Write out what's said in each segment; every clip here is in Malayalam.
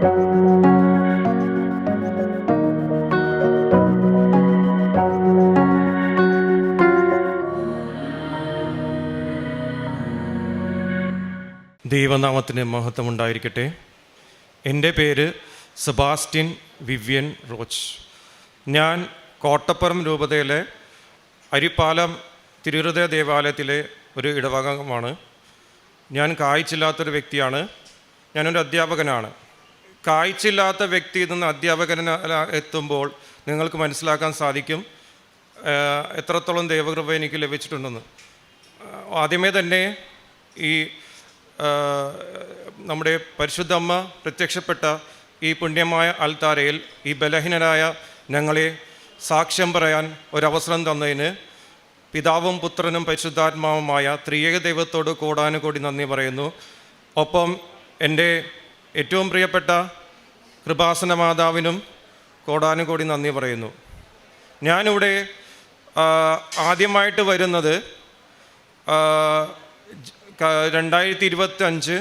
ദൈവനാമത്തിന് മഹത്വമുണ്ടായിരിക്കട്ടെ. എൻ്റെ പേര് സെബാസ്റ്റ്യൻ വിവ്യൻ റോച്ച്. ഞാൻ കോട്ടപ്പുറം രൂപതയിലെ അരിപ്പാലം തിരുഹൃദയ ദേവാലയത്തിലെ ഒരു ഇടവകമാണ്. ഞാൻ കാഴ്ചയില്ലാത്തൊരു വ്യക്തിയാണ്. ഞാനൊരു അധ്യാപകനാണ്. കാഴ്ചയില്ലാത്ത വ്യക്തിയിൽ നിന്ന് അധ്യാപകന എത്തുമ്പോൾ നിങ്ങൾക്ക് മനസ്സിലാക്കാൻ സാധിക്കും എത്രത്തോളം ദൈവകൃപ എനിക്ക് ലഭിച്ചിട്ടുണ്ടെന്ന്. ആദ്യമേ തന്നെ ഈ നമ്മുടെ പരിശുദ്ധ അമ്മ പ്രത്യക്ഷപ്പെട്ട ഈ പുണ്യമായ അൽത്താരയിൽ ഈ ബലഹീനരായ ഞങ്ങളെ സാക്ഷ്യം പറയാൻ ഒരവസരം തന്നതിന് പിതാവും പുത്രനും പരിശുദ്ധാത്മാവുമായ ത്രിയേക ദൈവത്തോട് കോടാനുകോടി നന്ദി പറയുന്നു. ഒപ്പം എൻ്റെ ഏറ്റവും പ്രിയപ്പെട്ട കൃപാസന മാതാവിനും കോടാനുകോടി നന്ദി പറയുന്നു. ഞാനിവിടെ ആദ്യമായിട്ട് വരുന്നത് 2025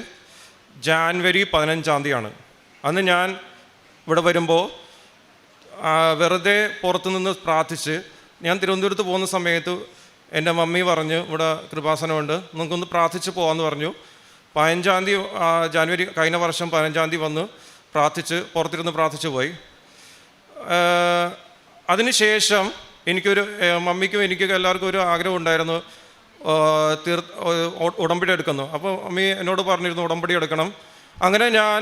ജാനുവരി 15 അന്ന് ഞാൻ ഇവിടെ വരുമ്പോൾ വെറുതെ പുറത്തുനിന്ന് പ്രാർത്ഥിച്ച് ഞാൻ തിരുവനന്തപുരത്ത് പോകുന്ന സമയത്ത് എൻ്റെ മമ്മി പറഞ്ഞു ഇവിടെ കൃപാസനമുണ്ട്, നമുക്കൊന്ന് പ്രാർത്ഥിച്ച് പോകാമെന്ന് പറഞ്ഞു. 15 ജാനുവരി കഴിഞ്ഞ വർഷം 15 വന്ന് പ്രാർത്ഥിച്ച് പുറത്തിരുന്ന് പ്രാർത്ഥിച്ച് പോയി. അതിനുശേഷം മമ്മിക്കും എനിക്കൊക്കെ എല്ലാവർക്കും ഒരു ആഗ്രഹം ഉണ്ടായിരുന്നു ഉടമ്പടി എടുക്കുന്നു. അപ്പോൾ അമ്മി എന്നോട് പറഞ്ഞിരുന്നു ഉടമ്പടി എടുക്കണം. അങ്ങനെ ഞാൻ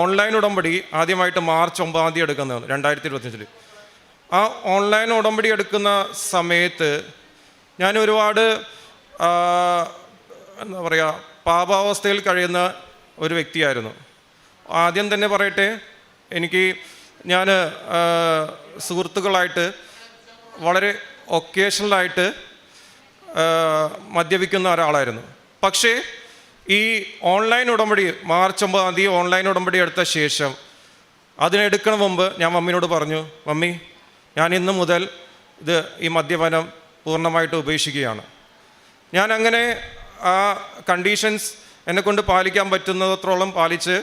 ഓൺലൈൻ ഉടമ്പടി ആദ്യമായിട്ട് മാർച്ച് 9 എടുക്കുന്നത് 2025. ആ ഓൺലൈൻ ഉടമ്പടി എടുക്കുന്ന സമയത്ത് ഞാൻ ഒരുപാട് എന്താ പറയുക പാപാവസ്ഥയിൽ കഴിയുന്ന ഒരു വ്യക്തിയായിരുന്നു. ആദ്യം തന്നെ പറയട്ടെ, ഞാൻ സുഹൃത്തുക്കളായിട്ട് വളരെ ഒക്കേഷണലായിട്ട് മദ്യപിക്കുന്ന ഒരാളായിരുന്നു. പക്ഷേ ഈ ഓൺലൈൻ ഉടമ്പടി മാർച്ച് 9 ഓൺലൈൻ ഉടമ്പടി എടുത്ത ശേഷം അതിനെടുക്കണ മുമ്പ് ഞാൻ മമ്മിനോട് പറഞ്ഞു, മമ്മി ഞാൻ ഇന്ന് മുതൽ ഈ മദ്യപാനം പൂർണ്ണമായിട്ട് ഉപേക്ഷിക്കുകയാണ്. ഞാൻ അങ്ങനെ ആ കണ്ടീഷൻസ് എന്നെക്കൊണ്ട് പാലിക്കാൻ പറ്റുന്നത്രത്തോളം പാലിച്ച്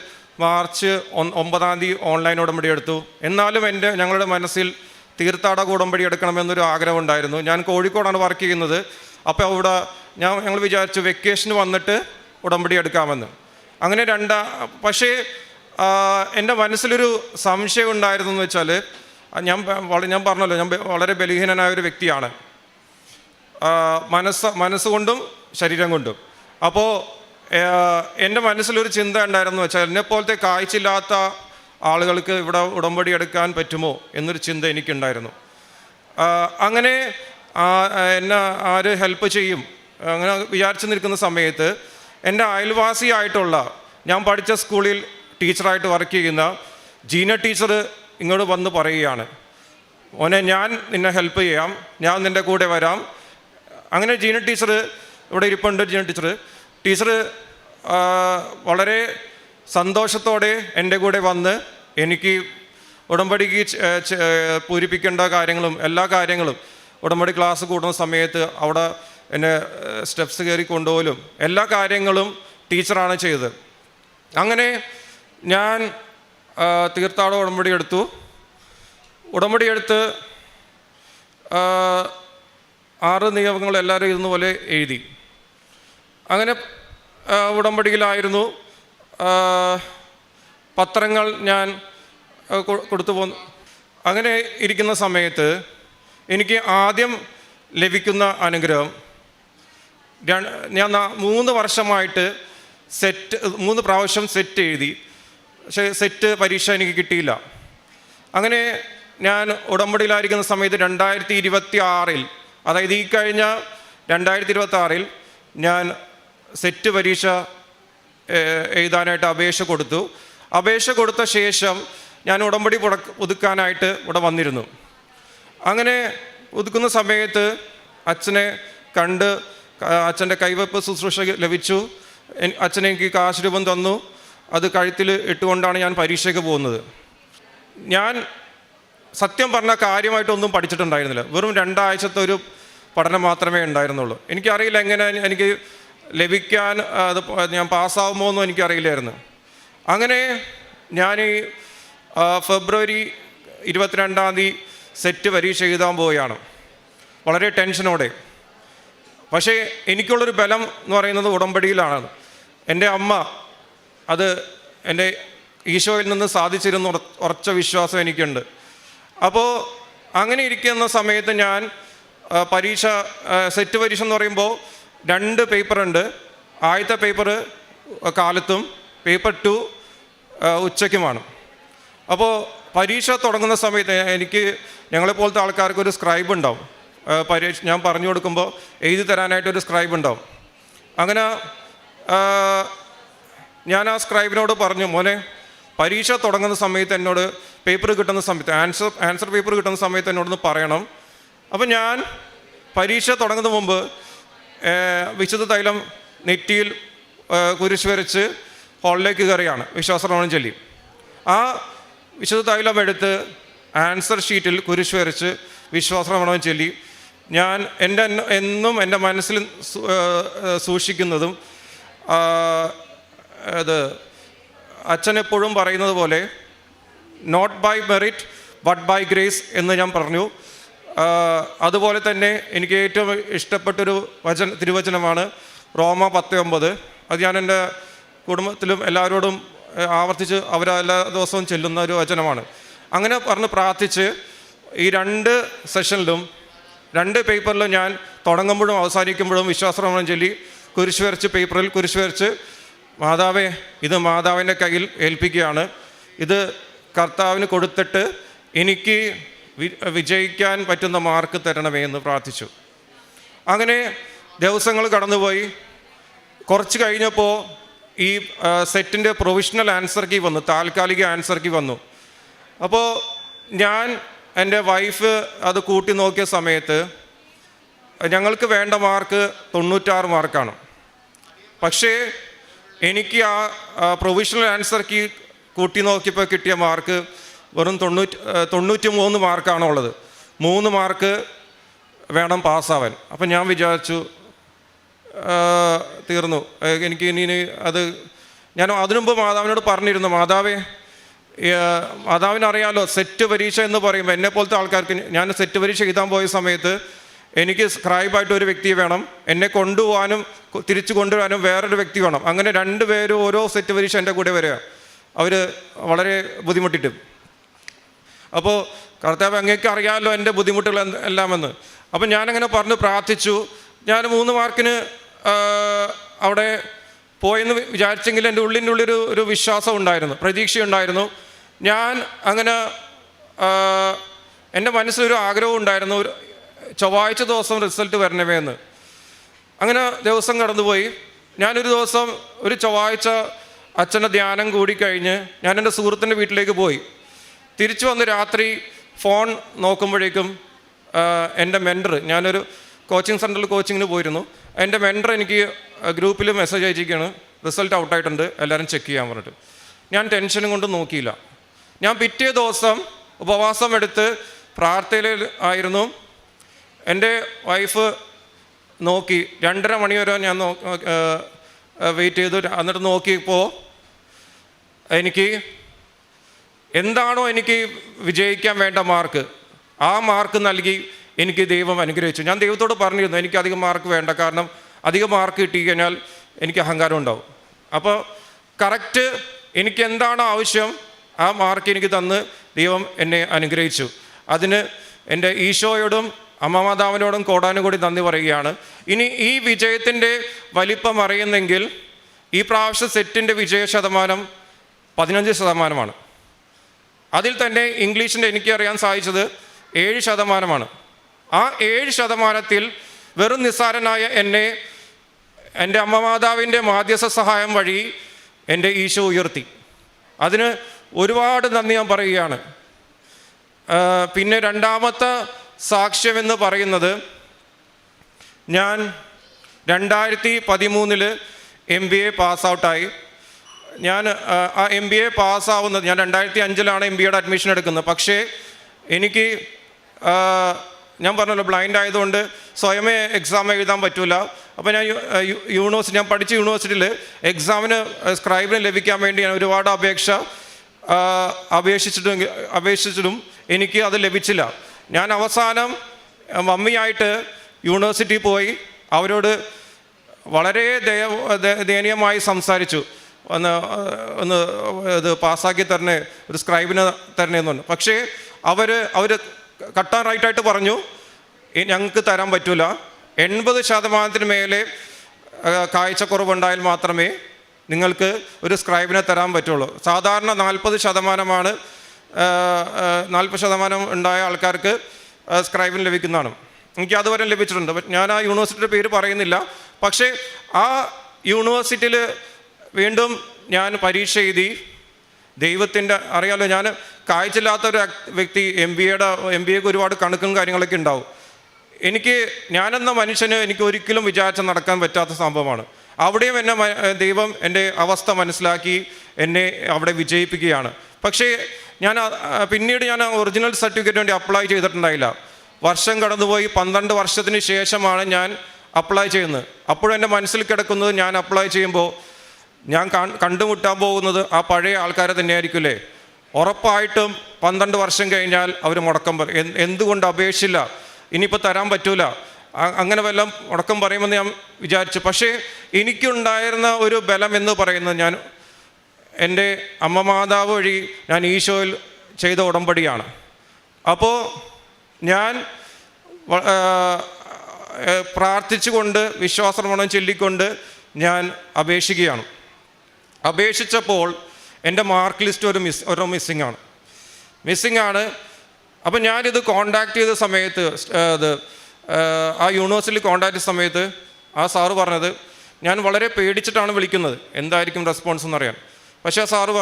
മാർച്ച് 9 ഓൺലൈൻ ഉടമ്പടി എടുത്തു. എന്നാലും ഞങ്ങളുടെ മനസ്സിൽ തീർത്ഥാടക ഉടമ്പടി എടുക്കണമെന്നൊരു ആഗ്രഹം ഉണ്ടായിരുന്നു. ഞാൻ കോഴിക്കോടാണ് വർക്ക് ചെയ്യുന്നത്. അപ്പോൾ അവിടെ ഞങ്ങൾ വിചാരിച്ചു വെക്കേഷന് വന്നിട്ട് ഉടമ്പടി എടുക്കാമെന്ന്. അങ്ങനെ പക്ഷേ എൻ്റെ മനസ്സിലൊരു സംശയം ഉണ്ടായിരുന്നു എന്ന് വെച്ചാൽ ഞാൻ പറഞ്ഞല്ലോ ഞാൻ വളരെ ബലഹീനനായ ഒരു വ്യക്തിയാണ്, മനസ്സുകൊണ്ടും ശരീരം കൊണ്ടും. അപ്പോൾ എൻ്റെ മനസ്സിലൊരു ചിന്ത ഉണ്ടായിരുന്നു വെച്ചാൽ എന്നെപ്പോലത്തെ കാഴ്ചയില്ലാത്ത ആളുകൾക്ക് ഇവിടെ ഉടമ്പടി എടുക്കാൻ പറ്റുമോ എന്നൊരു ചിന്ത എനിക്കുണ്ടായിരുന്നു. അങ്ങനെ എന്നെ ആര് ഹെൽപ്പ് ചെയ്യും അങ്ങനെ വിചാരിച്ചു നിൽക്കുന്ന സമയത്ത് എൻ്റെ അയൽവാസിയായിട്ടുള്ള ഞാൻ പഠിച്ച സ്കൂളിൽ ടീച്ചറായിട്ട് വർക്ക് ചെയ്യുന്ന ജീന ടീച്ചർ ഇങ്ങോട്ട് വന്ന് പറയുകയാണ്, മോനെ ഞാൻ നിന്നെ ഹെൽപ്പ് ചെയ്യാം, ഞാൻ നിൻ്റെ കൂടെ വരാം. അങ്ങനെ ജീന ടീച്ചർ ഇവിടെ ഇരിപ്പുണ്ട്. ടീച്ചർ വളരെ സന്തോഷത്തോടെ എൻ്റെ കൂടെ വന്ന് എനിക്ക് ഉടമ്പടിക്ക് പൂരിപ്പിക്കേണ്ട കാര്യങ്ങളും എല്ലാ കാര്യങ്ങളും ഉടമ്പടി ക്ലാസ് കൂടുന്ന സമയത്ത് അവിടെ എന്നെ സ്റ്റെപ്സ് കയറി കൊണ്ടുപോലും എല്ലാ കാര്യങ്ങളും ടീച്ചറാണ് ചെയ്തത്. അങ്ങനെ ഞാൻ തീർത്ഥാടന ഉടമ്പടി എടുത്തു. ഉടമ്പടി എടുത്ത് 6 നിയമങ്ങൾ എല്ലാവരും ഇരുന്ന പോലെ എഴുതി. അങ്ങനെ ഉടമ്പടിയിലായിരുന്നു. പത്രങ്ങൾ ഞാൻ കൊടുത്തു പോന്നു. അങ്ങനെ ഇരിക്കുന്ന സമയത്ത് എനിക്ക് ആദ്യം ലഭിക്കുന്ന അനുഗ്രഹം, ഞാൻ 3 വർഷമായിട്ട് 3 പ്രാവശ്യം സെറ്റ് എഴുതി. പക്ഷേ സെറ്റ് പരീക്ഷ എനിക്ക് കിട്ടിയില്ല. അങ്ങനെ ഞാൻ ഉടമ്പടിയിലായിരിക്കുന്ന സമയത്ത് 2026 അതായത് ഈ കഴിഞ്ഞ 2026 ഞാൻ സെറ്റ് പരീക്ഷ എഴുതാനായിട്ട് അപേക്ഷ കൊടുത്ത ശേഷം ഞാൻ ഉടമ്പടി പുതുക്കാനായിട്ട് ഇവിടെ വന്നിരുന്നു. അങ്ങനെ പുതുക്കുന്ന സമയത്ത് അച്ഛനെ കണ്ട് അച്ഛൻ്റെ കൈവെപ്പ് ശുശ്രൂഷ ലഭിച്ചു. അച്ഛൻ എനിക്ക് കാശ് രൂപം തന്നു. അത് കഴുത്തിൽ ഇട്ടുകൊണ്ടാണ് ഞാൻ പരീക്ഷയ്ക്ക് പോകുന്നത്. ഞാൻ സത്യം പറഞ്ഞ കാര്യമായിട്ടൊന്നും പഠിച്ചിട്ടുണ്ടായിരുന്നില്ല. വെറും 2 ആഴ്ചത്തെ ഒരു പഠനം മാത്രമേ ഉണ്ടായിരുന്നുള്ളൂ. എനിക്കറിയില്ല എങ്ങനെ എനിക്ക് ലഭിക്കാൻ ഞാൻ പാസ്സാവുമോ എന്നും എനിക്കറിയില്ലായിരുന്നു. അങ്ങനെ ഞാൻ ഫെബ്രുവരി 22 സെറ്റ് പരീക്ഷ എഴുതാൻ പോവുകയാണ്, വളരെ ടെൻഷനോടെ. പക്ഷേ എനിക്കുള്ളൊരു ബലം എന്ന് പറയുന്നത് ഉടമ്പടിയിലാണ്. എൻ്റെ അമ്മ അത് എൻ്റെ ഈശോയിൽ നിന്ന് സാധിച്ചിരുന്ന ഉറച്ച വിശ്വാസം എനിക്കുണ്ട്. അപ്പോൾ അങ്ങനെ ഇരിക്കുന്ന സമയത്ത് ഞാൻ പരീക്ഷ, സെറ്റ് പരീക്ഷ എന്ന് പറയുമ്പോൾ 2 പേപ്പറുണ്ട്. ആദ്യത്തെ പേപ്പർ കാലത്തും പേപ്പർ 2 ഉച്ചയ്ക്കുമാണ്. അപ്പോൾ പരീക്ഷ തുടങ്ങുന്ന സമയത്ത് ഞങ്ങളെപ്പോലത്തെ ആൾക്കാർക്ക് ഒരു സ്ക്രൈബ് ഉണ്ടാവും. പരീക്ഷ ഞാൻ പറഞ്ഞു കൊടുക്കുമ്പോൾ എഴുതി തരാനായിട്ടൊരു സ്ക്രൈബ് ഉണ്ടാവും. അങ്ങനെ ഞാൻ ആ സ്ക്രൈബിനോട് പറഞ്ഞു, മോനെ പരീക്ഷ തുടങ്ങുന്ന സമയത്ത് എന്നോട് പേപ്പർ കിട്ടുന്ന സമയത്ത് ആൻസർ പേപ്പർ കിട്ടുന്ന സമയത്ത് എന്നോടൊന്ന് പറയണം. അപ്പം ഞാൻ പരീക്ഷ തുടങ്ങുന്ന മുമ്പ് വിശുദ്ധ തൈലം നെറ്റിയിൽ കുരിശ് വരച്ച് ഹാളിലേക്ക് കയറിയാണ് വിശ്വാസപ്രമാണം ചൊല്ലി. ആ വിശുദ്ധ തൈലം എടുത്ത് ആൻസർ ഷീറ്റിൽ കുരിശ് വരച്ച് വിശ്വാസപ്രമാണം ചൊല്ലി. ഞാൻ എന്നും എൻ്റെ മനസ്സിൽ സൂക്ഷിക്കുന്നതും അത് അച്ഛനെപ്പോഴും പറയുന്നത് പോലെ not by merit but by grace എന്ന് ഞാൻ പറഞ്ഞു. അതുപോലെ തന്നെ എനിക്ക് ഏറ്റവും ഇഷ്ടപ്പെട്ടൊരു തിരുവചനമാണ് റോമ 10:9. അത് ഞാൻ എൻ്റെ കുടുംബത്തിലും എല്ലാവരോടും ആവർത്തിച്ച് അവരെല്ലാ ദിവസവും ചെല്ലുന്ന ഒരു വചനമാണ്. അങ്ങനെ പറഞ്ഞ് പ്രാർത്ഥിച്ച് ഈ 2 സെഷനിലും 2 പേപ്പറിലും ഞാൻ തുടങ്ങുമ്പോഴും അവസാനിക്കുമ്പോഴും വിശ്വാസപ്രമാണം ചൊല്ലി കുരിശ് വരച്ച്, പേപ്പറിൽ കുരിശ് വരച്ച്, മാതാവേ ഇത് മാതാവിൻ്റെ കയ്യിൽ ഏൽപ്പിക്കുകയാണ്, ഇത് കർത്താവിന് കൊടുത്തിട്ട് എനിക്ക് വിജയിക്കാൻ പറ്റുന്ന മാർക്ക് തരണമേ എന്ന് പ്രാർത്ഥിച്ചു. അങ്ങനെ ദിവസങ്ങൾ കടന്നുപോയി. കുറച്ച് കഴിഞ്ഞപ്പോൾ ഈ സെറ്റിൻ്റെ പ്രൊവിഷണൽ ആൻസർ കീ വന്നു, താൽക്കാലിക ആൻസർ കീ വന്നു. അപ്പോൾ ഞാൻ എൻ്റെ വൈഫ് അത് കൂട്ടി നോക്കിയ സമയത്ത് ഞങ്ങൾക്ക് വേണ്ട മാർക്ക് 96 മാർക്കാണ്. പക്ഷേ എനിക്ക് ആ പ്രൊവിഷണൽ ആൻസർ കീ കൂട്ടി നോക്കിയപ്പോൾ കിട്ടിയ മാർക്ക് വെറും 93 മാർക്കാണുള്ളത്. 3 മാർക്ക് വേണം പാസ്സാവാൻ. അപ്പം ഞാൻ വിചാരിച്ചു തീർന്നു, എനിക്ക് ഇനി അത് ഞാൻ അതിനുമുമ്പ് മാതാവിനോട് പറഞ്ഞിരുന്നു, മാതാവിനറിയാലോ സെറ്റ് പരീക്ഷ എന്ന് പറയുമ്പോൾ എന്നെപ്പോലത്തെ ആൾക്കാർക്ക്, ഞാൻ സെറ്റ് പരീക്ഷ എഴുതാൻ പോയ സമയത്ത് എനിക്ക് സ്ക്രൈബായിട്ട് ഒരു വ്യക്തി വേണം, എന്നെ കൊണ്ടുപോകാനും തിരിച്ചു കൊണ്ടുവരാനും വേറൊരു വ്യക്തി വേണം. അങ്ങനെ 2 പേരും ഓരോ സെറ്റ് പരീക്ഷ എൻ്റെ കൂടെ വരിക. അവർ വളരെ ബുദ്ധിമുട്ടിട്ടും. അപ്പോൾ കർത്താവ് അങ്ങേക്ക് അറിയാമല്ലോ എൻ്റെ ബുദ്ധിമുട്ടുകൾ എല്ലാമെന്ന്. അപ്പം ഞാനങ്ങനെ പറഞ്ഞ് പ്രാർത്ഥിച്ചു. ഞാൻ 3 മാർക്കിന് അവിടെ പോയെന്ന് വിചാരിച്ചെങ്കിൽ എൻ്റെ ഉള്ളിൻ്റെ വിശ്വാസം ഉണ്ടായിരുന്നു, പ്രതീക്ഷയുണ്ടായിരുന്നു. ഞാൻ അങ്ങനെ എൻ്റെ മനസ്സിലൊരു ആഗ്രഹം ഉണ്ടായിരുന്നു, ചൊവ്വാഴ്ച ദിവസം റിസൾട്ട് വരണമേ എന്ന്. അങ്ങനെ ദിവസം കടന്നുപോയി. ഞാനൊരു ദിവസം ഒരു ചൊവ്വാഴ്ച അച്ഛൻ്റെ ധ്യാനം കൂടിക്കഴിഞ്ഞ് ഞാൻ എൻ്റെ സുഹൃത്തിൻ്റെ വീട്ടിലേക്ക് പോയി. തിരിച്ചു വന്ന് രാത്രി ഫോൺ നോക്കുമ്പോഴേക്കും എൻ്റെ മെൻറ്റർ, ഞാനൊരു കോച്ചിങ് സെൻറ്ററിൽ കോച്ചിങ്ങിന് പോയിരുന്നു, എൻ്റെ മെൻറ്റർ എനിക്ക് ഗ്രൂപ്പിൽ മെസ്സേജ് അയച്ചിരിക്കുകയാണ്, റിസൾട്ട് ഔട്ടായിട്ടുണ്ട്, എല്ലാവരും ചെക്ക് ചെയ്യാൻ പറഞ്ഞിട്ട്. ഞാൻ ടെൻഷനും കൊണ്ട് നോക്കിയില്ല. ഞാൻ പിറ്റേ ദിവസം ഉപവാസം എടുത്ത് പ്രാർത്ഥനയിൽ ആയിരുന്നു. എൻ്റെ വൈഫ് നോക്കി 2:30 മണി വരെ ഞാൻ വെയിറ്റ് ചെയ്തു. എന്നിട്ട് നോക്കിയപ്പോൾ എനിക്ക് എന്താണോ എനിക്ക് വിജയിക്കാൻ വേണ്ട മാർക്ക്, ആ മാർക്ക് നൽകി എനിക്ക് ദൈവം അനുഗ്രഹിച്ചു. ഞാൻ ദൈവത്തോട് പറഞ്ഞിരുന്നു എനിക്ക് അധികം മാർക്ക് വേണ്ട, കാരണം അധികം മാർക്ക് കിട്ടിക്കഴിഞ്ഞാൽ എനിക്ക് അഹങ്കാരം ഉണ്ടാവും. അപ്പോൾ കറക്റ്റ് എനിക്ക് എന്താണോ ആവശ്യം ആ മാർക്ക് എനിക്ക് തന്ന് ദൈവം എന്നെ അനുഗ്രഹിച്ചു. അതിന് എൻ്റെ ഈശോയോടും അമ്മ മാതാവിനോടും കോടാനുകൂടി നന്ദി പറയുകയാണ്. ഇനി ഈ വിജയത്തിൻ്റെ വലിപ്പം അറിയുന്നെങ്കിൽ ഈ പ്രാവശ്യം സെറ്റിൻ്റെ വിജയ ശതമാനം 15%. അതിൽ തന്നെ ഇംഗ്ലീഷിൻ്റെ എനിക്ക് അറിയാൻ സാധിച്ചത് 7%. ആ 7%-ൽ വെറും നിസ്സാരനായ എന്നെ എൻ്റെ അമ്മ മാതാവിൻ്റെ മാധ്യസ്ഥ സഹായം വഴി എൻ്റെ ഈശോ ഉയർത്തി. അതിന് ഒരുപാട് നന്ദി ഞാൻ പറയുകയാണ്. പിന്നെ രണ്ടാമത്തെ സാക്ഷ്യമെന്ന് പറയുന്നത്, ഞാൻ 2013 MBA പാസ്ഔട്ടായി. ഞാൻ ആ MBA പാസ്സാവുന്നത്, ഞാൻ 2005 MBAയുടെ അഡ്മിഷൻ എടുക്കുന്നത്. പക്ഷേ എനിക്ക് ഞാൻ പറഞ്ഞല്ലോ ബ്ലൈൻഡ് ആയതുകൊണ്ട് സ്വയമേ എക്സാം എഴുതാൻ പറ്റില്ല. അപ്പോൾ ഞാൻ ഞാൻ പഠിച്ച യൂണിവേഴ്സിറ്റിയിൽ എക്സാമിന് സ്ക്രൈബിന് ലഭിക്കാൻ വേണ്ടി ഞാൻ ഒരുപാട് അപേക്ഷിച്ചിട്ടും എനിക്ക് അത് ലഭിച്ചില്ല. ഞാൻ അവസാനം മമ്മിയായിട്ട് യൂണിവേഴ്സിറ്റിയിൽ പോയി അവരോട് വളരെ ദയനീയമായി സംസാരിച്ചു. ഒന്ന് ഇത് പാസ്സാക്കി തരണേ, ഒരു സ്ക്രൈബിന് തരണേന്ന് പറഞ്ഞു. പക്ഷേ അവർ കട്ട് ആൻഡ് റൈറ്റായിട്ട് പറഞ്ഞു ഞങ്ങൾക്ക് തരാൻ പറ്റില്ല. 80% മേലെ കാഴ്ചക്കുറവുണ്ടായാൽ മാത്രമേ നിങ്ങൾക്ക് ഒരു സ്ക്രൈബിനെ തരാൻ പറ്റുള്ളൂ. സാധാരണ 40% 40% ഉണ്ടായ ആൾക്കാർക്ക് സ്ക്രൈബിന് ലഭിക്കുന്നതാണ്. എനിക്ക് അതുവരെ ലഭിച്ചിട്ടുണ്ട്. ഞാൻ ആ യൂണിവേഴ്സിറ്റിയുടെ പേര് പറയുന്നില്ല. പക്ഷേ ആ യൂണിവേഴ്സിറ്റിയിൽ വീണ്ടും ഞാൻ പരീക്ഷ എഴുതി. ദൈവത്തിൻ്റെ അറിയാലോ, ഞാൻ കാഴ്ചയില്ലാത്തൊരു വ്യക്തി. എം ബി എക്ക് ഒരുപാട് കണക്കും കാര്യങ്ങളൊക്കെ ഉണ്ടാവും. ഞാനെന്ന മനുഷ്യന് എനിക്ക് ഒരിക്കലും വിചാരിച്ച് നടക്കാൻ പറ്റാത്ത സംഭവമാണ്. അവിടെയും ദൈവം എൻ്റെ അവസ്ഥ മനസ്സിലാക്കി എന്നെ അവിടെ വിജയിപ്പിക്കുകയാണ്. പക്ഷേ പിന്നീട് ഞാൻ ഒറിജിനൽ സർട്ടിഫിക്കറ്റ് വേണ്ടി അപ്ലൈ ചെയ്തിട്ടുണ്ടായില്ല. വർഷം കടന്നുപോയി 12 വർഷത്തിന് ശേഷമാണ് ഞാൻ അപ്ലൈ ചെയ്യുന്നത്. അപ്പോഴും എൻ്റെ മനസ്സിൽ കിടക്കുന്നത് ഞാൻ അപ്ലൈ ചെയ്യുമ്പോൾ ഞാൻ കണ്ടുമുട്ടാൻ പോകുന്നത് ആ പഴയ ആൾക്കാരെ തന്നെയായിരിക്കില്ലേ. ഉറപ്പായിട്ടും 12 വർഷം കഴിഞ്ഞാൽ അവർ മുടക്കം പറയും. എന്തുകൊണ്ട് അപേക്ഷിച്ചില്ല, ഇനിയിപ്പോൾ തരാൻ പറ്റൂല, അങ്ങനെ വല്ലതും മുടക്കം പറയുമെന്ന് ഞാൻ വിചാരിച്ചു. പക്ഷേ എനിക്കുണ്ടായിരുന്ന ഒരു ബലം എന്ന് പറയുന്നത് എൻ്റെ അമ്മ മാതാവ് വഴി ഞാൻ ഈശോയിൽ ചെയ്ത ഉടമ്പടിയാണ്. അപ്പോൾ ഞാൻ പ്രാർത്ഥിച്ചുകൊണ്ട് വിശ്വാസപ്രമാണം ചൊല്ലിക്കൊണ്ട് ഞാൻ അപേക്ഷിക്കുകയാണ്. അപേക്ഷിച്ചപ്പോൾ എൻ്റെ മാർക്ക് ലിസ്റ്റ് ഒരു മിസ്സിംഗ് ആണ്. അപ്പം ഞാനിത് കോണ്ടാക്ട് ചെയ്ത സമയത്ത് ആ യൂണിവേഴ്സിറ്റിയിൽ കോണ്ടാക്ട് ചെയ്ത സമയത്ത് ആ സാറ് പറഞ്ഞത്, ഞാൻ വളരെ പേടിച്ചിട്ടാണ് വിളിക്കുന്നത് എന്തായിരിക്കും റെസ്പോൺസ് എന്നറിയാൻ. പക്ഷേ ആ സാറ്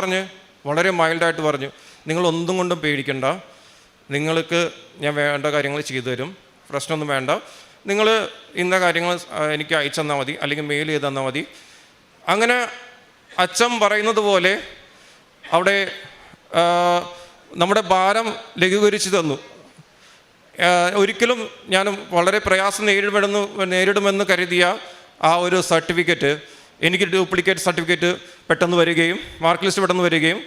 വളരെ മൈൽഡായിട്ട് പറഞ്ഞു, നിങ്ങളൊന്നും കൊണ്ടും പേടിക്കണ്ട, നിങ്ങൾക്ക് ഞാൻ വേണ്ട കാര്യങ്ങൾ ചെയ്തു തരും, പ്രശ്നമൊന്നും വേണ്ട, നിങ്ങൾ ഇന്ന കാര്യങ്ങൾ എനിക്ക് അയച്ചു തന്നാൽ മതി, അല്ലെങ്കിൽ മെയിൽ ചെയ്ത് തന്നാൽ മതി. അങ്ങനെ അച്ഛൻ പറയുന്നത് പോലെ അവിടെ നമ്മുടെ ഭാരം ലഘൂകരിച്ച് തന്നു. ഒരിക്കലും ഞാൻ വളരെ പ്രയാസം നേരിടുമെന്ന് കരുതിയ ആ ഒരു സർട്ടിഫിക്കറ്റ്, എനിക്ക് ഡ്യൂപ്ലിക്കേറ്റ് സർട്ടിഫിക്കറ്റ് പെട്ടെന്ന് വരികയും മാർക്ക് ലിസ്റ്റ് പെട്ടെന്ന് വരികയും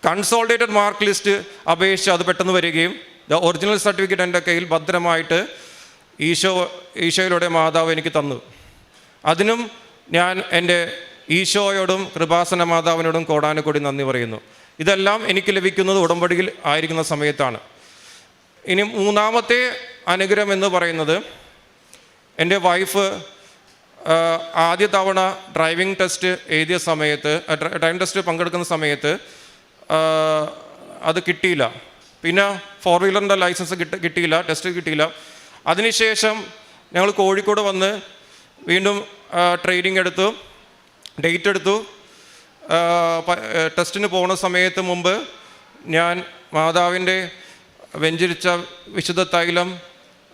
കൺസോളിഡേറ്റഡ് മാർക്ക് ലിസ്റ്റ് അപേക്ഷിച്ച് അത് പെട്ടെന്ന് വരികയും ഒറിജിനൽ സർട്ടിഫിക്കറ്റ് എൻ്റെ കയ്യിൽ ഭദ്രമായിട്ട് ഈശോയിലൂടെ മാതാവ് എനിക്ക് തന്നു. അതിനും ഞാൻ എൻ്റെ ഈശോയോടും കൃപാസന മാതാവിനോടും കോടാനുകോടി നന്ദി പറയുന്നു. ഇതെല്ലാം എനിക്ക് ലഭിക്കുന്നത് ഉടമ്പടിയിൽ ആയിരിക്കുന്ന സമയത്താണ്. ഇനി മൂന്നാമത്തെ അനുഗ്രഹം എന്ന് പറയുന്നത്, എൻ്റെ വൈഫ് ആദ്യ തവണ ഡ്രൈവിംഗ് ടെസ്റ്റ് എഴുതിയ സമയത്ത്, ഡ്രൈവിംഗ് ടെസ്റ്റ് പങ്കെടുക്കുന്ന സമയത്ത് അത് കിട്ടിയില്ല. പിന്നെ 4 വീലറിൻ്റെ ലൈസൻസ് കിട്ടിയില്ല, ടെസ്റ്റ് കിട്ടിയില്ല. അതിനുശേഷം ഞങ്ങൾ കോഴിക്കോട് വന്ന് വീണ്ടും ട്രെയിനിങ് എടുത്തു, ഡേറ്റ് എടുത്തു. ടെസ്റ്റിന് പോകുന്ന സമയത്ത് മുമ്പ് ഞാൻ മാതാവിൻ്റെ വെഞ്ചരിച്ച വിശുദ്ധ തൈലം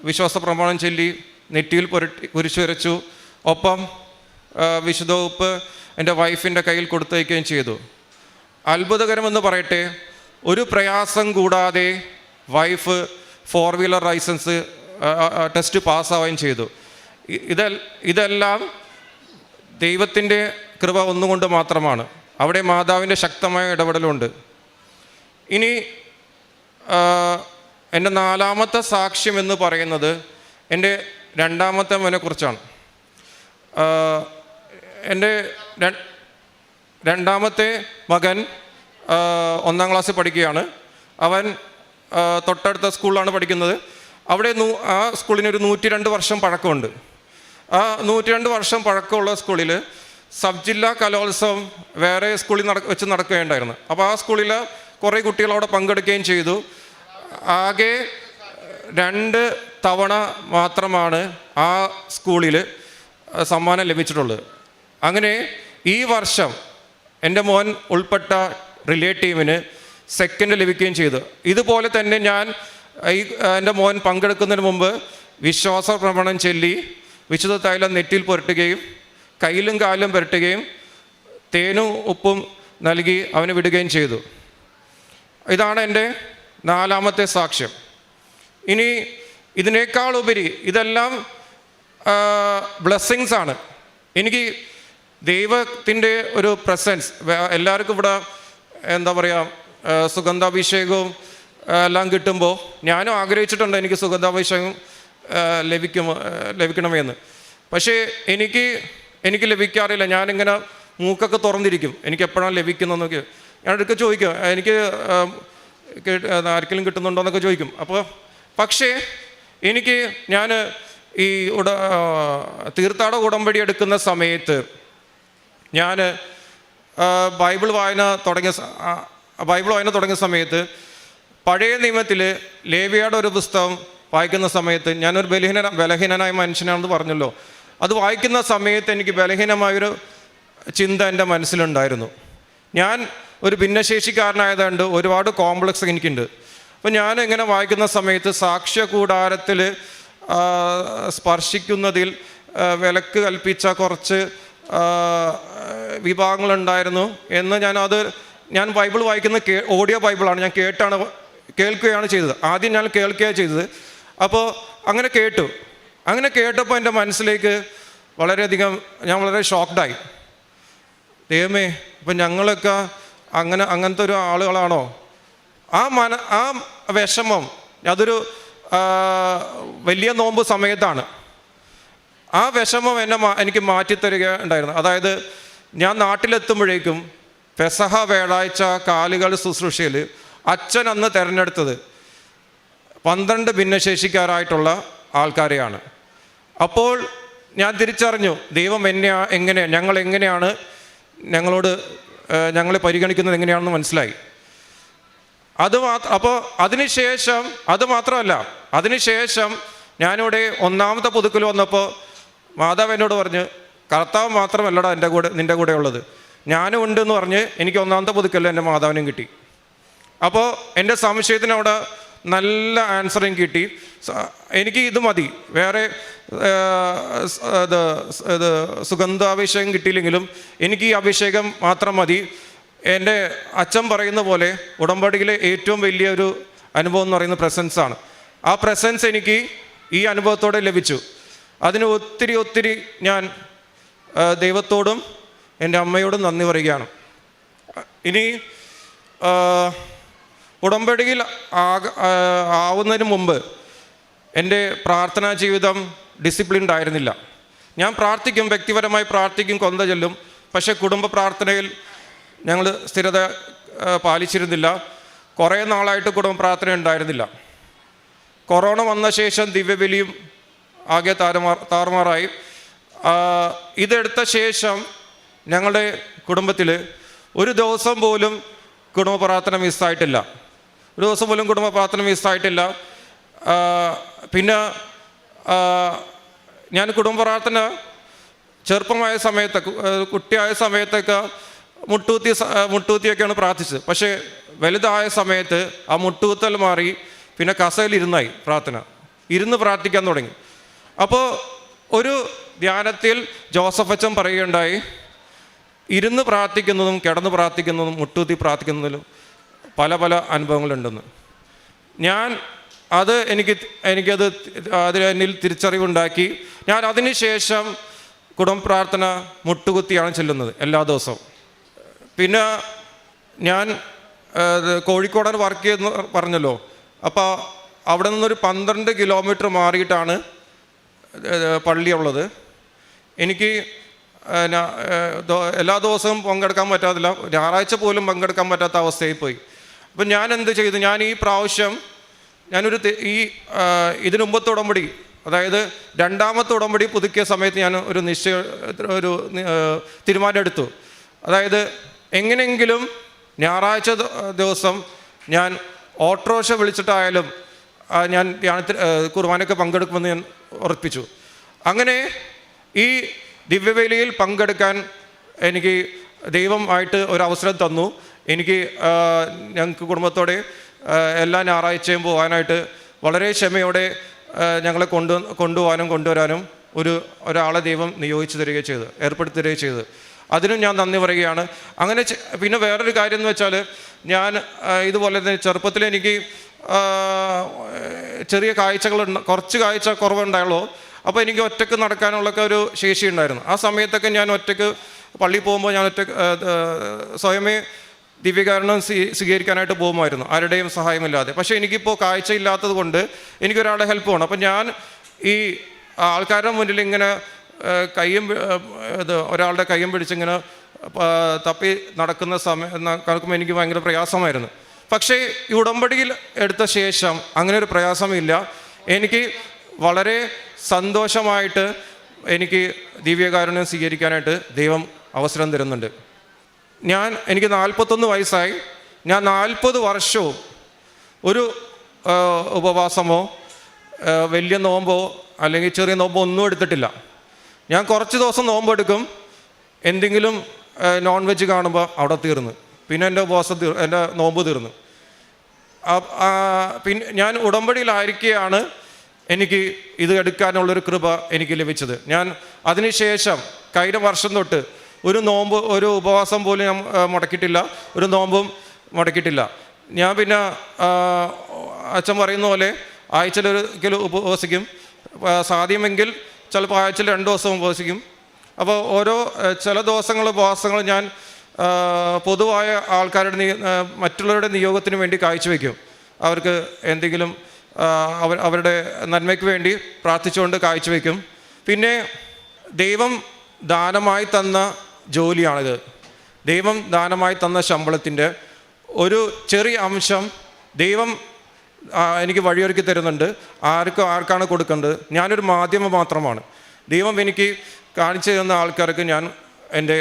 വിശ്വാസ പ്രമാണം ചൊല്ലി നെറ്റിയിൽ കുരിശു വരച്ചു. ഒപ്പം വിശുദ്ധ ഉപ്പ് എൻ്റെ വൈഫിൻ്റെ കയ്യിൽ കൊടുത്തയക്കുകയും ചെയ്തു. അത്ഭുതകരമെന്ന് പറയട്ടെ, ഒരു പ്രയാസം കൂടാതെ വൈഫ് 4 വീലർ ലൈസൻസ് ടെസ്റ്റ് പാസ്സാവുകയും ചെയ്തു. ഇതെല്ലാം ദൈവത്തിൻ്റെ കൃപ ഒന്നുകൊണ്ട് മാത്രമാണ്. അവിടെ മാതാവിൻ്റെ ശക്തമായ ഇടപെടലുണ്ട്. ഇനി എൻ്റെ 4ാമത്തെ സാക്ഷ്യം എന്ന് പറയുന്നത് എൻ്റെ 2ാമത്തെ മകനെക്കുറിച്ചാണ്. എൻ്റെ 2ാമത്തെ മകൻ 1ാം ക്ലാസ്സിൽ പഠിക്കുകയാണ്. അവൻ തൊട്ടടുത്ത സ്കൂളിലാണ് പഠിക്കുന്നത്. അവിടെ ആ സ്കൂളിനൊരു 102 വർഷം പഴക്കമുണ്ട്. ആ 102 വർഷം പഴക്കമുള്ള സ്കൂളിൽ സബ് ജില്ലാ കലോത്സവം വേറെ സ്കൂളിൽ വെച്ച് നടക്കുകയുണ്ടായിരുന്നു. അപ്പോൾ ആ സ്കൂളിൽ കുറേ കുട്ടികൾ അവിടെ പങ്കെടുക്കുകയും ചെയ്തു. ആകെ 2 തവണ മാത്രമാണ് ആ സ്കൂളിൽ സമ്മാനം ലഭിച്ചിട്ടുള്ളത്. അങ്ങനെ ഈ വർഷം എൻ്റെ മോൻ ഉൾപ്പെട്ട റിലേറ്റീവിന് സെക്കൻഡ് ലഭിക്കുകയും ചെയ്തു. ഇതുപോലെ തന്നെ ഞാൻ എൻ്റെ മോൻ പങ്കെടുക്കുന്നതിന് മുമ്പ് വിശ്വാസ പ്രമാണം ചൊല്ലി വിശുദ്ധ തൈലം നെറ്റിയിൽ പുരട്ടുകയും കയ്യിലും കാലിലും പുരട്ടുകയും തേനും ഉപ്പും നൽകി അവന് വിടുകയും ചെയ്തു. ഇതാണ് എൻ്റെ 4ാമത്തെ സാക്ഷ്യം. ഇനി ഇതിനേക്കാൾ ഉപരി ഇതെല്ലാം ബ്ലെസ്സിങ്സ് ആണ്. എനിക്ക് ദൈവത്തിൻ്റെ ഒരു പ്രസൻസ് എല്ലാവർക്കും ഇവിടെ എന്താ പറയുക സുഗന്ധാഭിഷേകവും എല്ലാം കിട്ടുമ്പോൾ ഞാനും ആഗ്രഹിച്ചിട്ടുണ്ട് എനിക്ക് സുഗന്ധാഭിഷേകം ലഭിക്കണമെന്ന്. പക്ഷേ എനിക്ക് ലഭിക്കാറില്ല. ഞാനിങ്ങനെ മൂക്കൊക്കെ തുറന്നിരിക്കും, എനിക്ക് എപ്പോഴാണ് ലഭിക്കുന്നതെന്നൊക്കെ ഞാൻ ഇടയ്ക്ക് ചോദിക്കും, എനിക്ക് ആർക്കെങ്കിലും കിട്ടുന്നുണ്ടോ എന്നൊക്കെ ചോദിക്കും. അപ്പോൾ പക്ഷേ ഞാൻ ഈ തീർത്ഥാട ഉടമ്പടി എടുക്കുന്ന സമയത്ത് ഞാൻ ബൈബിൾ വായന തുടങ്ങിയ സമയത്ത് പഴയ നിയമത്തിൽ ലേവ്യയുടെ ഒരു പുസ്തകം വായിക്കുന്ന സമയത്ത് ഞാനൊരു ബലഹീനനായ മനുഷ്യനാണെന്ന് പറഞ്ഞല്ലോ. അത് വായിക്കുന്ന സമയത്ത് എനിക്ക് ബലഹീനമായൊരു ചിന്ത എൻ്റെ മനസ്സിലുണ്ടായിരുന്നു. ഞാൻ ഒരു ഭിന്നശേഷിക്കാരനായതുകൊണ്ട് ഒരുപാട് കോംപ്ലക്സ് എനിക്കുണ്ട്. അപ്പോൾ ഞാൻ ഇങ്ങനെ വായിക്കുന്ന സമയത്ത് സാക്ഷ്യ കൂടാരത്തിൽ സ്പർശിക്കുന്നതിൽ വിലക്ക് കൽപ്പിച്ച കുറച്ച് വിഭാഗങ്ങളുണ്ടായിരുന്നു എന്ന് ഞാൻ ബൈബിൾ വായിക്കുന്ന ഓഡിയോ ബൈബിളാണ്, ഞാൻ കേൾക്കുകയാണ് ചെയ്തത്. ആദ്യം ഞാൻ കേൾക്കുകയാണ് ചെയ്തത്. അപ്പോൾ അങ്ങനെ കേട്ടപ്പോൾ എൻ്റെ മനസ്സിലേക്ക് ഞാൻ വളരെ ഷോക്ക്ഡായി. ദൈവമേ, ഇപ്പം ഞങ്ങളൊക്കെ അങ്ങനത്തെ ഒരു ആളുകളാണോ? ആ വിഷമം അതൊരു വലിയ നോമ്പ് സമയത്താണ്. ആ വിഷമം എനിക്ക് മാറ്റിത്തരിക ഉണ്ടായിരുന്നു. അതായത് ഞാൻ നാട്ടിലെത്തുമ്പോഴേക്കും പെസഹ വ്യാഴാഴ്ച കാലുകൾ ശുശ്രൂഷയിൽ അച്ഛൻ അന്ന് തിരഞ്ഞെടുത്തത് 12 ഭിന്നശേഷിക്കാരായിട്ടുള്ള ആൾക്കാരെയാണ്. അപ്പോൾ ഞാൻ തിരിച്ചറിഞ്ഞു ഞങ്ങൾ എങ്ങനെയാണ് ഞങ്ങളെ പരിഗണിക്കുന്നത് എങ്ങനെയാണെന്ന് മനസ്സിലായി. അതിനുശേഷം ഞാനിവിടെ 1ാമത്തെ പുതുക്കൽ വന്നപ്പോൾ മാതാവ് എന്നോട് പറഞ്ഞ്, കർത്താവ് മാത്രമല്ലടാ നിൻ്റെ കൂടെ ഉള്ളത്, ഞാനും ഉണ്ട് എന്ന് പറഞ്ഞ് എനിക്ക് 1ാമത്തെ പുതുക്കൽ എൻ്റെ മാതാവിനും കിട്ടി. അപ്പോൾ എൻ്റെ സംശയത്തിന് അവിടെ നല്ല ആൻസറും കിട്ടി. എനിക്ക് ഇത് മതി, വേറെ സുഗന്ധാഭിഷേകം കിട്ടിയില്ലെങ്കിലും എനിക്ക് ഈ അഭിഷേകം മാത്രം മതി. എൻ്റെ അച്ഛൻ പറയുന്ന പോലെ ഉടമ്പടിയിലെ ഏറ്റവും വലിയൊരു അനുഭവം എന്ന് പറയുന്നത് പ്രസൻസാണ്. ആ പ്രസൻസ് എനിക്ക് ഈ അനുഭവത്തോടെ ലഭിച്ചു. അതിന് ഒത്തിരി ഞാൻ ദൈവത്തോടും എൻ്റെ അമ്മയോടും നന്ദി പറയുകയാണ്. ഇനി ഉടമ്പടിയിൽ ആവുന്നതിന് മുമ്പ് എൻ്റെ പ്രാർത്ഥനാ ജീവിതം ഡിസിപ്ലിൻഡ് ആയിരുന്നില്ല. ഞാൻ പ്രാർത്ഥിക്കും, വ്യക്തിപരമായി പ്രാർത്ഥിക്കും, കൊന്ത ചൊല്ലും. പക്ഷേ കുടുംബ പ്രാർത്ഥനയിൽ ഞങ്ങൾ സ്ഥിരത പാലിച്ചിരുന്നില്ല. കുറേ നാളായിട്ട് കുടുംബ പ്രാർത്ഥന ഉണ്ടായിരുന്നില്ല. കൊറോണ വന്ന ശേഷം ദിവ്യബലിയും ആകെ താറുമാറായി. ഇതെടുത്ത ശേഷം ഞങ്ങളുടെ കുടുംബത്തിൽ ഒരു ദിവസം പോലും കുടുംബ പ്രാർത്ഥന മിസ്സായിട്ടില്ല. പിന്നെ ഞാൻ കുടുംബ പ്രാർത്ഥന ചെറുപ്പമായ സമയത്ത്, കുട്ടിയായ സമയത്തൊക്കെ മുട്ടൂത്തിയൊക്കെയാണ് പ്രാർത്ഥിച്ചത്. പക്ഷേ വലുതായ സമയത്ത് ആ മുട്ടൂത്തൽ മാറി പിന്നെ കസേലിരുന്നായി ഇരുന്ന് പ്രാർത്ഥിക്കാൻ തുടങ്ങി. അപ്പോൾ ഒരു ധ്യാനത്തിൽ ജോസഫ് അച്ഛൻ പറയുകയുണ്ടായി, ഇരുന്ന് പ്രാർത്ഥിക്കുന്നതും കിടന്ന് പ്രാർത്ഥിക്കുന്നതും മുട്ടൂത്തി പ്രാർത്ഥിക്കുന്നതിലും പല അനുഭവങ്ങളുണ്ടെന്ന്. എനിക്കത് എന്നിൽ തിരിച്ചറിവുണ്ടാക്കി. ഞാൻ അതിനുശേഷം കുടുംബ പ്രാർത്ഥന മുട്ടുകുത്തിയാണ് ചെല്ലുന്നത് എല്ലാ ദിവസവും. പിന്നെ ഞാൻ കോഴിക്കോടാണ് വർക്ക് ചെയ്യുന്ന പറഞ്ഞല്ലോ. അപ്പോൾ അവിടെ നിന്നൊരു 12 കിലോമീറ്റർ മാറിയിട്ടാണ് പള്ളിയുള്ളത്. എനിക്ക് എല്ലാ ദിവസവും പങ്കെടുക്കാൻ പറ്റാത്തില്ല, ഞായറാഴ്ച പോലും പങ്കെടുക്കാൻ പറ്റാത്ത അവസ്ഥയിൽ പോയി. അപ്പം ഞാൻ എന്ത് ചെയ്തു, ഞാൻ ഈ പ്രാവശ്യം ഇതിനു മുമ്പത്തെ ഉടമ്പടി, അതായത് 2ാമത്തെ ഉടമ്പടി പുതുക്കിയ സമയത്ത് ഞാൻ ഒരു തീരുമാനം എടുത്തു. അതായത് എങ്ങനെയെങ്കിലും ഞായറാഴ്ച ദിവസം ഞാൻ ഓട്ടോറിക്ഷ വിളിച്ചിട്ടായാലും ഞാൻ കുർബാനയ്ക്ക് പങ്കെടുക്കുമെന്ന് ഞാൻ ഉറപ്പിച്ചു. അങ്ങനെ ഈ ദിവ്യവേലയിൽ പങ്കെടുക്കാൻ എനിക്ക് ദൈവമായിട്ട് ഒരവസരം തന്നു. ഞങ്ങൾക്ക് കുടുംബത്തോടെ എല്ലാ ഞായറാഴ്ചയും പോകാനായിട്ട് വളരെ ക്ഷമയോടെ ഞങ്ങളെ കൊണ്ടുവരാനും ഒരാളെ ദൈവം ഏർപ്പെടുത്തി തരികയും ചെയ്തു. അതിനും ഞാൻ നന്ദി പറയുകയാണ്. അങ്ങനെ പിന്നെ വേറൊരു കാര്യം എന്ന് വെച്ചാൽ, ഞാൻ ഇതുപോലെ തന്നെ ചെറുപ്പത്തിൽ എനിക്ക് ചെറിയ കാഴ്ചകൾ, കുറച്ച് കാഴ്ച കുറവുണ്ടായുള്ളൂ. അപ്പോൾ എനിക്ക് ഒറ്റയ്ക്ക് നടക്കാനുള്ളൊക്കെ ഒരു ശേഷി ഉണ്ടായിരുന്നു. ആ സമയത്തൊക്കെ ഞാൻ ഒറ്റയ്ക്ക് പള്ളിയിൽ പോകുമ്പോൾ ഞാൻ സ്വയമേ ദിവ്യകാരുണ്യം സ്വീകരിക്കാനായിട്ട് പോകുമായിരുന്നു, ആരുടെയും സഹായമില്ലാതെ. പക്ഷേ എനിക്കിപ്പോൾ കാഴ്ച ഇല്ലാത്തത് കൊണ്ട് എനിക്കൊരാളുടെ ഹെൽപ്പ് വേണം. അപ്പം ഞാൻ ഈ ആൾക്കാരുടെ മുന്നിൽ ഇങ്ങനെ ഒരാളുടെ കയ്യും പിടിച്ചിങ്ങനെ തപ്പി നടക്കുന്ന നടക്കുമ്പോൾ എനിക്ക് ഭയങ്കര പ്രയാസമായിരുന്നു. പക്ഷേ ഈ ഉടമ്പടിയിൽ എടുത്ത ശേഷം അങ്ങനെ ഒരു പ്രയാസമില്ല. എനിക്ക് വളരെ സന്തോഷമായിട്ട് എനിക്ക് ദിവ്യകാരുണ്യം സ്വീകരിക്കാനായിട്ട് ദൈവം അവസരം തരുന്നുണ്ട്. എനിക്ക് 41 വയസ്സായി. ഞാൻ 40 വർഷവും ഒരു ഉപവാസമോ വലിയ നോമ്പോ അല്ലെങ്കിൽ ചെറിയ നോമ്പോ ഒന്നും എടുത്തിട്ടില്ല. ഞാൻ കുറച്ച് ദിവസം നോമ്പെടുക്കും, എന്തെങ്കിലും നോൺ വെജ് കാണുമ്പോൾ അവിടെ തീർന്നു, പിന്നെ എൻ്റെ നോമ്പ് തീർന്നു. പിന്നെ ഞാൻ ഉടമ്പടിയിലായിരിക്കെയാണ് എനിക്ക് ഇത് എടുക്കാനുള്ളൊരു കൃപ എനിക്ക് ലഭിച്ചത്. ഞാൻ അതിനുശേഷം കഴിഞ്ഞ വർഷം തൊട്ട് ഒരു ഉപവാസം പോലും ഞാൻ മുടക്കിയിട്ടില്ല, ഒരു നോമ്പും മുടക്കിയിട്ടില്ല. ഞാൻ പിന്നെ അച്ഛൻ പറയുന്ന പോലെ ആഴ്ചയിൽ ഉപവസിക്കും, സാധ്യമെങ്കിൽ ചിലപ്പോൾ ആഴ്ചയിൽ 2 ദിവസം ഉപവസിക്കും. അപ്പോൾ ചില ഉപവാസങ്ങൾ ഞാൻ പൊതുവായ മറ്റുള്ളവരുടെ നിയോഗത്തിന് വേണ്ടി കാഴ്ചവെക്കും. അവർക്ക് എന്തെങ്കിലും അവരുടെ നന്മയ്ക്ക് വേണ്ടി പ്രാർത്ഥിച്ചുകൊണ്ട് കാഴ്ചവെക്കും. പിന്നെ ദൈവം ദാനമായി തന്ന ജോലിയാണിത്. ദൈവം ദാനമായി തന്ന ശമ്പളത്തിൻ്റെ ഒരു ചെറിയ അംശം ദൈവം എനിക്ക് വഴിയൊരുക്കി തരുന്നുണ്ട്. ആർക്കാണ് കൊടുക്കേണ്ടത്? ഞാനൊരു മാധ്യമം മാത്രമാണ്. ദൈവം എനിക്ക് കാണിച്ചു തന്ന ആൾക്കാർക്ക് ഞാൻ എൻ്റെ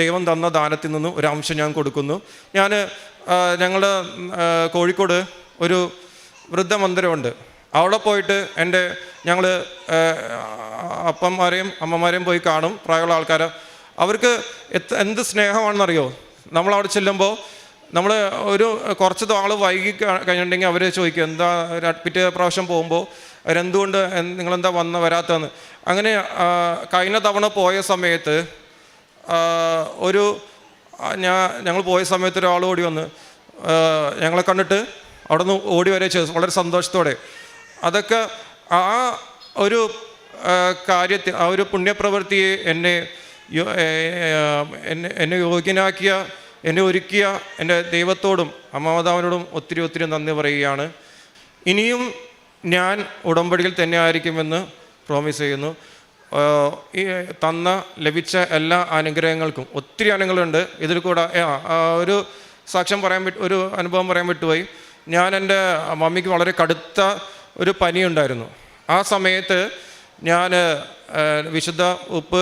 ദൈവം തന്ന ദാനത്തിൽ നിന്നും ഒരു അംശം ഞാൻ കൊടുക്കുന്നു. ഞങ്ങളുടെ കോഴിക്കോട് ഒരു വൃദ്ധമന്ദിരമുണ്ട്. അവിടെ പോയിട്ട് ഞങ്ങൾ അപ്പന്മാരെയും അമ്മമാരെയും പോയി കാണും, പ്രായമുള്ള ആൾക്കാരെ. അവർക്ക് എന്ത് സ്നേഹമാണെന്നറിയോ? നമ്മളവിടെ ചെല്ലുമ്പോൾ നമ്മൾ കുറച്ച് നാൾ വൈകി കഴിഞ്ഞിട്ടുണ്ടെങ്കിൽ അവർ ചോദിക്കും, എന്താ പിറ്റേ പ്രാവശ്യം പോകുമ്പോൾ അവരെന്തുകൊണ്ട് നിങ്ങളെന്താ വരാത്തതെന്ന്. അങ്ങനെ കഴിഞ്ഞ തവണ പോയ സമയത്ത് ഞങ്ങൾ പോയ സമയത്ത് ഒരാൾ ഓടി വന്ന് ഞങ്ങളെ കണ്ടിട്ട് അവിടെ നിന്ന് ഓടി വരെ ചെയ്തു, വളരെ സന്തോഷത്തോടെ. അതൊക്കെ ആ ഒരു കാര്യത്തിൽ, ആ ഒരു പുണ്യപ്രവൃത്തിയെ എന്നെ യോഗ്യനാക്കിയ, എന്നെ ഒരുക്കിയ എൻ്റെ ദൈവത്തോടും അമ്മാതാവിനോടും ഒത്തിരി ഒത്തിരി നന്ദി പറയുകയാണ്. ഇനിയും ഞാൻ ഉടമ്പടിയിൽ തന്നെ ആയിരിക്കുമെന്ന് പ്രോമിസ് ചെയ്യുന്നു. ഈ ലഭിച്ച എല്ലാ അനുഗ്രഹങ്ങൾക്കും ഒത്തിരി അനുഗ്രഹങ്ങളുണ്ട്. ഇതിൽ കൂടെ ഒരു സാക്ഷ്യം ഒരു അനുഭവം പറയാൻ വിട്ടുപോയി. ഞാൻ എൻ്റെ മമ്മിക്ക് വളരെ കടുത്ത ഒരു പനിയുണ്ടായിരുന്നു. ആ സമയത്ത് ഞാൻ വിശുദ്ധ ഉപ്പ്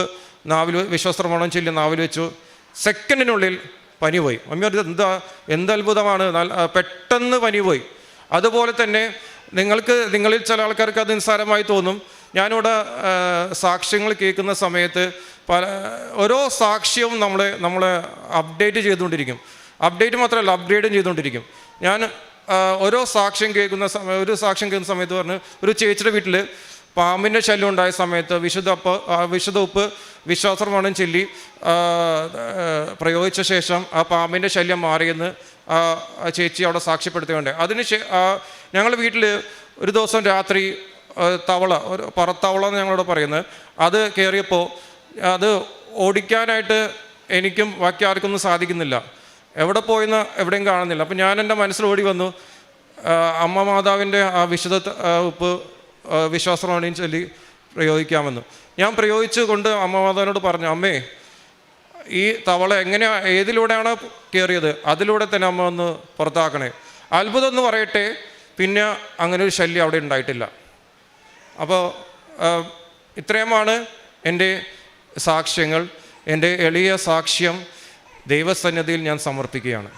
വിശ്വസ്ത്രമണം ചൊല്ലി നാവിൽ വെച്ചു. സെക്കൻഡിനുള്ളിൽ പനി പോയി. മമ്മി പറഞ്ഞത് എന്തത്ഭുതമാണ്, പെട്ടെന്ന് പനി പോയി. അതുപോലെ തന്നെ നിങ്ങളിൽ ചില ആൾക്കാർക്ക് അത് നിസ്സാരമായി തോന്നും. ഞാനിവിടെ സാക്ഷ്യങ്ങൾ കേൾക്കുന്ന സമയത്ത് ഓരോ സാക്ഷ്യവും നമ്മളെ അപ്ഡേറ്റ് ചെയ്തുകൊണ്ടിരിക്കും. അപ്ഡേറ്റ് മാത്രമല്ല, അപ്ഗ്രേഡും ചെയ്തുകൊണ്ടിരിക്കും. ഞാൻ ഒരു സാക്ഷ്യം കേൾക്കുന്ന സമയത്ത് പറഞ്ഞു, ഒരു ചേച്ചിയുടെ വീട്ടിൽ പാമ്പിൻ്റെ ശല്യം ഉണ്ടായ സമയത്ത് വിശുദ്ധ ഉപ്പ് വിശ്വാസപ്രമാണം ചൊല്ലി പ്രയോഗിച്ച ശേഷം ആ പാമ്പിൻ്റെ ശല്യം മാറിയെന്ന് ചേച്ചി അവിടെ സാക്ഷ്യപ്പെടുത്തുകയുണ്ട്. ഞങ്ങളുടെ വീട്ടിൽ ഒരു ദിവസം രാത്രി പറത്തവള എന്ന് ഞങ്ങളോട് പറയുന്നത്, അത് കയറിയപ്പോൾ അത് ഓടിക്കാനായിട്ട് എനിക്കും ബാക്കി ആർക്കൊന്നും സാധിക്കുന്നില്ല. എവിടെ പോയെന്ന് എവിടെയും കാണുന്നില്ല. അപ്പം ഞാൻ എൻ്റെ മനസ്സിൽ ഓടി വന്നു, അമ്മ മാതാവിൻ്റെ ആ വിശുദ്ധ ഉപ്പ് വിശ്വാസപ്രമാണം ചൊല്ലി പ്രയോഗിക്കാമെന്ന്. ഞാൻ പ്രയോഗിച്ചു കൊണ്ട് അമ്മ മാതാവിനോട് പറഞ്ഞു, അമ്മേ ഈ തവള ഏതിലൂടെയാണ് കയറിയത്, അതിലൂടെ തന്നെ അമ്മ ഒന്ന് പുറത്താക്കണേ. അത്ഭുതം എന്ന് പറയട്ടെ, പിന്നെ അങ്ങനെ ഒരു ശല്യം അവിടെ ഉണ്ടായിട്ടില്ല. അപ്പോൾ ഇത്രയുമാണ് എൻ്റെ സാക്ഷ്യങ്ങൾ. എൻ്റെ എളിയ സാക്ഷ്യം ദൈവസന്നിധിയിൽ ഞാൻ സമർപ്പിക്കുകയാണ്.